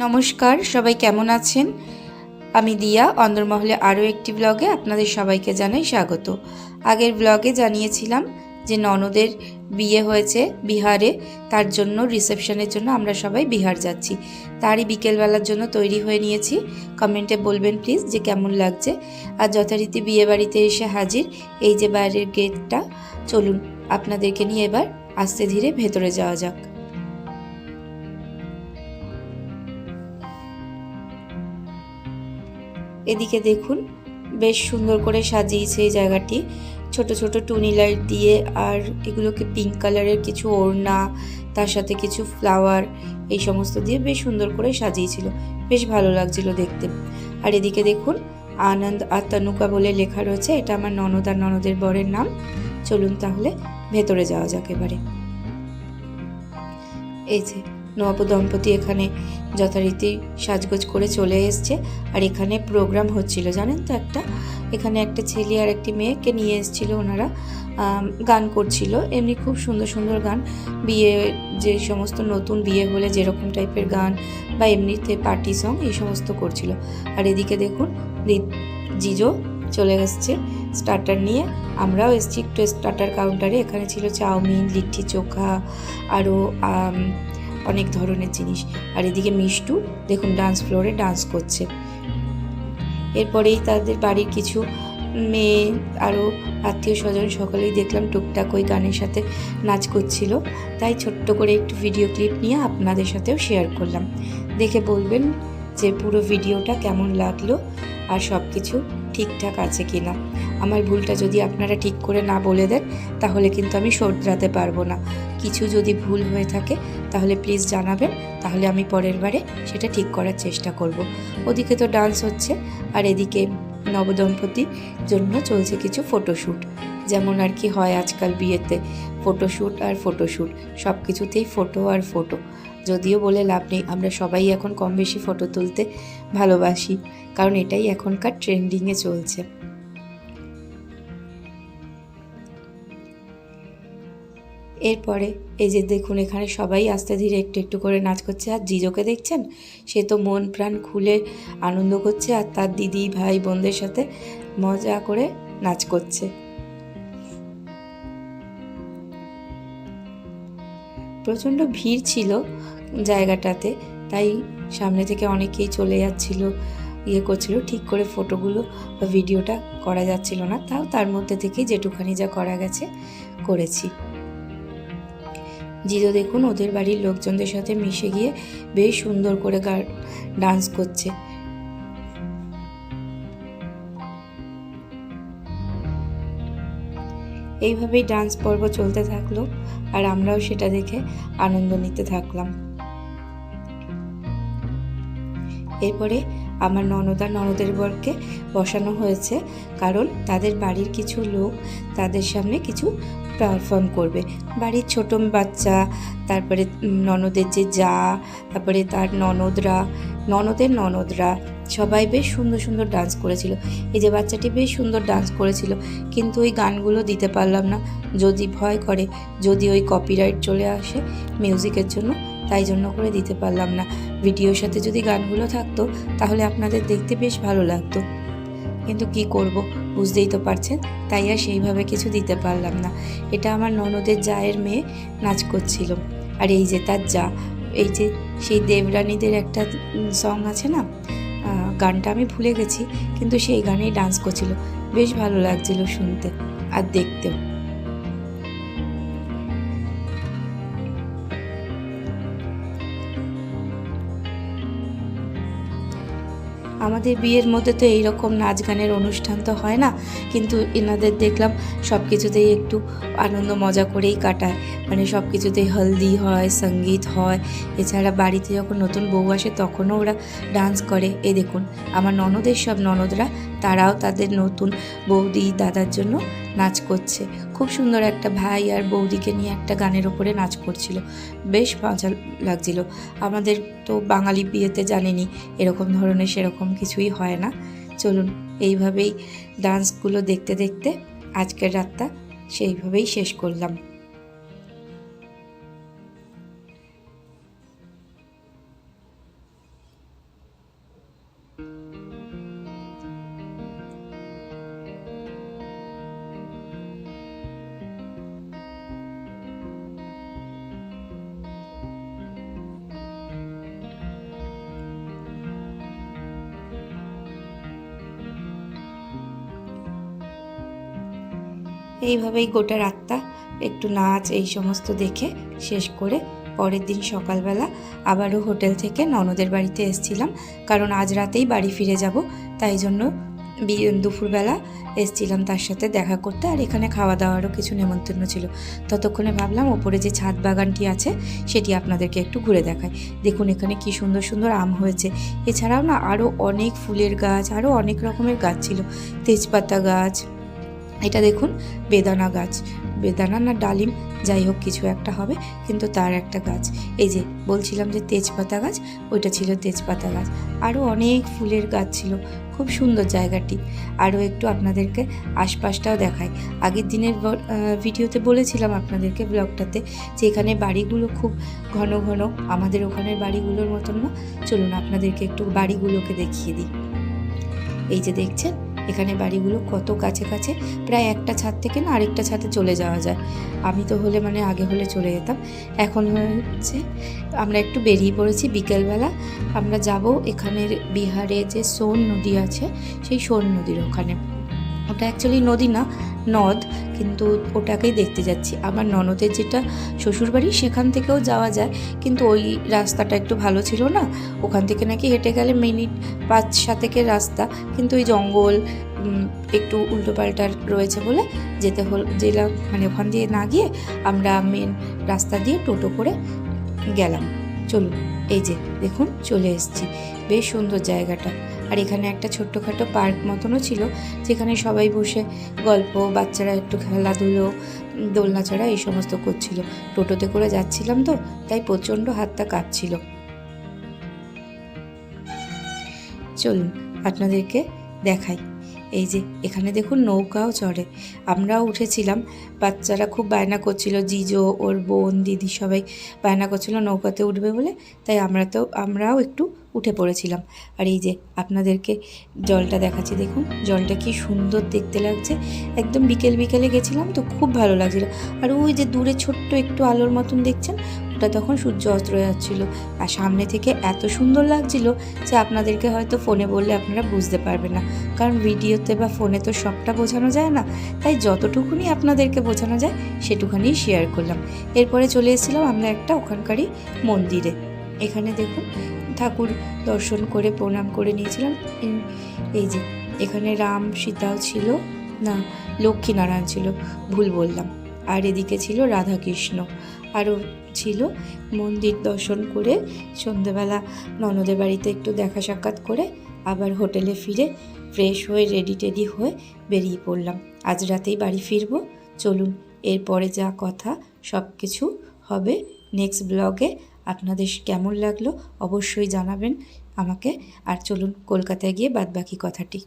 নমস্কার, সবাই কেমন আছেন? আমি দিয়া অন্দরমহলে আরও একটি ব্লগে আপনাদের সবাইকে জানাই স্বাগত। আগের ব্লগে জানিয়েছিলাম যে ননদের বিয়ে হয়েছে বিহারে, তার জন্য রিসেপশনের জন্য আমরা সবাই বিহার যাচ্ছি। তারই বিকেলবেলার জন্য তৈরি হয়ে নিয়েছি। কমেন্টে বলবেন প্লিজ যে কেমন লাগছে। আর যথারীতি বিয়ে বাড়িতে এসে হাজির, এই যে বাইরের গেটটা। চলুন আপনাদেরকে নিয়ে এবার আস্তে ধীরে ভেতরে যাওয়া যাক। এদিকে দেখুন, বেশ সুন্দর করে সাজিয়েছে এই জায়গাটি, ছোট ছোট টুনি লাইট দিয়ে, আর এগুলোকে পিঙ্ক কালারের কিছু ওড়না, তার সাথে কিছু ফ্লাওয়ার, এই সমস্ত দিয়ে বেশ সুন্দর করে সাজিয়েছিল। বেশ ভালো লাগছিল দেখতে। আর এদিকে দেখুন, আনন্দ আর তনুকা বলে লেখা রয়েছে। এটা আমার ননদ আর ননদের বরের নাম। চলুন তাহলে ভেতরে যাওয়া যাক এবারে। এই যে নব দম্পতি এখানে যথারীতি সাজগোজ করে চলে এসছে। আর এখানে প্রোগ্রাম হচ্ছিল, জানেন তো, এখানে একটা ছেলে আর একটি মেয়েকে নিয়ে এসেছিল। ওনারা গান করছিল, এমনি খুব সুন্দর সুন্দর গান, বিয়ে যে সমস্ত নতুন বিয়ে হলে যেরকম টাইপের গান বা এমনিতে পার্টি সং এই সমস্ত করছিল। আর এদিকে দেখুন, জিজো চলে এসছে স্টার্টার নিয়ে। আমরাও এসছি একটু স্টার্টার কাউন্টারে। এখানে ছিল চাউমিন, লিট্টি চোখা, আরও অনেক ধরনের জিনিস। আর এদিকে মিষ্টু দেখুন ডান্স ফ্লোরে ডান্স করছে। এরপরেই তাদের বাড়ির কিছু মেয়ে আরও আত্মীয় স্বজন সকলেই দেখলাম টুকটাক ওই গানের সাথে নাচ করছিল। তাই ছোট্ট করে একটু ভিডিও ক্লিপ নিয়ে আপনাদের সাথেও শেয়ার করলাম। দেখে বলবেন যে পুরো ভিডিওটা কেমন লাগলো আর সব কিছু ঠিকঠাক আছে কি না। আমার ভুলটা যদি আপনারা ঠিক করে না বলে দেন তাহলে কিন্তু আমি শোধরাতে পারবো না। কিছু যদি ভুল হয়ে থাকে তাহলে প্লিজ জানাবেন, তাহলে আমি পরের বারে সেটা ঠিক করার চেষ্টা করব। ওদিকে তো ডান্স হচ্ছে, আর এদিকে নবদম্পতির জন্য চলছে কিছু ফটোশ্যুট, যেমন আর কি হয় আজকাল বিয়েতে, ফটোশ্যুট আর ফটোশ্যুট, সব কিছুতেই ফটো আর ফটো। যদিও বলে লাভ নেই, আমরা সবাই এখন কম বেশি ফটো তুলতে ভালোবাসি, কারণ এটাই এখনকার ট্রেন্ডিংয়ে চলছে। এরপরে এই যে দেখুন, এখানে সবাই আস্তে ধীরে একটু একটু করে নাচ করছে। আর জিজোকে দেখছেন, সে তো মন প্রাণ খুলে আনন্দ করছে আর তার দিদি ভাই বোনদের সাথে মজা করে নাচ করছে। প্রচণ্ড ভিড় ছিল জায়গাটাতে, তাই সামনে থেকে অনেকেই চলে যাচ্ছিল, করছিল, ঠিক করে ফটোগুলো বা ভিডিওটা করা যাচ্ছিল না। তাও তার মধ্যে থেকেই যেটুখানি যা করা গেছে করেছি। জিজো দেখুন ওদের বাড়ির লোকজনদের সাথে মিশে গিয়ে বেশ সুন্দর করে ডান্স করছে। এইভাবেই ডান্স পর্ব চলতে থাকলো, আর আমরাও সেটা দেখে আনন্দ নিতে থাকলাম। এরপরে আমার ননদ আর ননদের বরকে বসানো হয়েছে, কারণ তাদের বাড়ির কিছু লোক তাদের সামনে কিছু পারফর্ম করবে। বাড়ির ছোট বাচ্চা, তারপরে ননদের যে যা, তারপরে তার ননদের ননদরা সবাই বেশ সুন্দর সুন্দর ডান্স করেছিল। এই যে বাচ্চাটি বেশ সুন্দর ডান্স করেছিল, কিন্তু ওই গানগুলো দিতে পারলাম না, যদি ভয় করে যদি ওই কপিরাইট চলে আসে মিউজিকের জন্য, তাই জন্য করে দিতে পারলাম না। ভিডিওর সাথে যদি গানগুলো থাকতো তাহলে আপনাদের দেখতে বেশ ভালো লাগতো, কিন্তু কি করব বুঝতেই তো পারছেন, তাই আর সেইভাবে কিছু দিতে পারলাম না। এটা আমার ননদের জায়ের মেয়ে নাচ করছিল। আর এই যে তার যা, এই যে সেই দেবরানীদের একটা সং আছে না, গানটা আমি ভুলে গেছি, কিন্তু সেই গানেই ডান্স করছিল। বেশ ভালো লাগছিল শুনতে আর দেখতেও। আমাদের বিয়ের মধ্যে তো এইরকম নাচ গানের অনুষ্ঠান তো হয় না, কিন্তু এনাদের দেখলাম সব কিছুতেই একটু আনন্দ মজা করেই কাটায়। মানে সব কিছুতেই হলদি হয়, সঙ্গীত হয়, এছাড়া বাড়িতে যখন নতুন বউ আসে তখনও ওরা ডান্স করে। এই দেখুন আমার ননদের সব ননদরা, তারাও তাদের নতুন বৌদি দাদার জন্য নাচ করছে। খুব সুন্দর একটা ভাই আর বৌদিকে নিয়ে একটা গানের ওপরে নাচ করছিল, বেশ মজা লাগছিল। আমাদের তো বাঙালি বিয়েতে জানেনই এরকম ধরনের সেরকম কিছুই হয় না। চলুন এইভাবেই ডান্সগুলো দেখতে দেখতে আজকের রাতটা সেইভাবেই শেষ করলাম। এইভাবেই গোটা রাতটা একটু নাচ এই সমস্ত দেখে শেষ করে পরের দিন সকালবেলা আবারও হোটেল থেকে ননদের বাড়িতে এসেছিলাম, কারণ আজ রাতেই বাড়ি ফিরে যাব, তাই জন্য দুপুরবেলা এসেছিলাম তার সাথে দেখা করতে। আর এখানে খাওয়া দাওয়ারও কিছু নেমন্তন্ন ছিল। ততক্ষণে ভাবলাম ওপরে যে ছাদ বাগানটি আছে সেটি আপনাদেরকে একটু ঘুরে দেখাই। দেখুন এখানে কি সুন্দর সুন্দর আম হয়েছে। এছাড়াও না আরও অনেক ফুলের গাছ, আরও অনেক রকমের গাছ ছিল। তেজপাতা গাছ, এটা দেখুন বেদানা গাছ, বেদানা না ডালিম যাই হোক কিছু একটা হবে, কিন্তু তার একটা গাছ। এই যে বলছিলাম যে তেজপাতা গাছ, ওইটা ছিল তেজপাতা গাছ। আরও অনেক ফুলের গাছ ছিল। খুব সুন্দর জায়গাটি। আরও একটু আপনাদেরকে আশপাশটাও দেখাই। আগের দিনের ভিডিওতে বলেছিলাম আপনাদেরকে, ব্লগটাতে, যে এখানে বাড়িগুলো খুব ঘন ঘন, আমাদের ওখানের বাড়িগুলোর মতন না। চলুন আপনাদেরকে একটু বাড়িগুলোকে দেখিয়ে দিই। এই যে দেখছেন এখানে বাড়িগুলো কত কাছে কাছে, প্রায় একটা ছাদ থেকে না আরেকটা ছাদে চলে যাওয়া যায়। আমি তো হলে আগে হলে চলে যেতাম। এখন হচ্ছে আমরা একটু বেরিয়ে পড়েছি বিকেলবেলা। আমরা যাব এখানের বিহারে যে সোন নদী আছে, সেই সোন নদীর ওখানে। ওটা অ্যাকচুয়ালি নদী না, নদ, কিন্তু ওটাকেই দেখতে যাচ্ছি। আমার ননদের যেটা শ্বশুরবাড়ি সেখান থেকেও যাওয়া যায়, কিন্তু ওই রাস্তাটা একটু ভালো ছিল না। ওখান থেকে নাকি হেঁটে গেলে মিনিট 5-7 রাস্তা, কিন্তু ওই জঙ্গল একটু উল্টোপাল্টা রয়েছে বলে যেতে জেলা ওখান দিয়ে না গিয়ে আমরা মেন রাস্তা দিয়ে টোটো করে গেলাম। চলুন, এই যে দেখুন চলে এসেছি। বেশ সুন্দর জায়গাটা। আর এখানে একটা ছোট্টখাটো পার্ক মতনও ছিল, যেখানে সবাই বসে গল্প, বাচ্চারা একটু খেলাধুলো, দোলনা চড়া এই সমস্ত করছিল। টোটোতে করে যাচ্ছিলাম তো, তাই প্রচণ্ড হাতটা কাঁপছিল। চলুন আপনাদেরকে দেখাই। এই যে এখানে দেখুন নৌকাও চড়ে, আমরাও উঠেছিলাম। বাচ্চারা খুব বায়না করছিল, জিজো, ওর বোন, দিদি সবাই বায়না করছিল নৌকাতে উঠবে বলে, তাই আমরাও একটু উঠে পড়েছিলাম। আর এই যে আপনাদেরকে জলটা দেখাচ্ছি, দেখুন জলটা কি সুন্দর দেখতে লাগছে। একদম বিকেলে গেছিলাম তো, খুব ভালো লাগছিল। আর ওই যে দূরে ছোট্ট একটু আলোর মতন দেখছেন, ওটা তখন সূর্য অস্ত যাচ্ছিল। আর সামনে থেকে এত সুন্দর লাগছিল যে আপনাদেরকে হয়তো ফোনে বললে আপনারা বুঝতে পারবেন না, কারণ ভিডিওতে বা ফোনে তো সবটা বোঝানো যায় না। তাই যতটুকুনি আপনাদেরকে বোঝানো যায় সেটুখানি শেয়ার করলাম। এরপরে চলে এসেছিলাম আমরা একটা ওখানকারই মন্দিরে। এখানে দেখুন ঠাকুর দর্শন করে প্রণাম করে নিয়েছিলাম। এই যে এখানে রাম সীতাও ছিল, না লক্ষ্মীনারায়ণ ছিল, ভুল বললাম। আর এদিকে ছিল রাধাকৃষ্ণ। আরও ছিল। মন্দির দর্শন করে সন্ধেবেলা ননদের বাড়িতে একটু দেখা সাক্ষাৎ করে আবার হোটেলে ফিরে ফ্রেশ হয়ে রেডি হয়ে বেরিয়ে পড়লাম। আজ রাতেই বাড়ি ফিরবো। চলুন, এরপরে যা কথা সব কিছু হবে নেক্সট ব্লগে। আপনাদের কেমন লাগলো অবশ্যই জানাবেন আমাকে। আর চলুন কলকাতায় গিয়ে বাদবাকি কথাটি।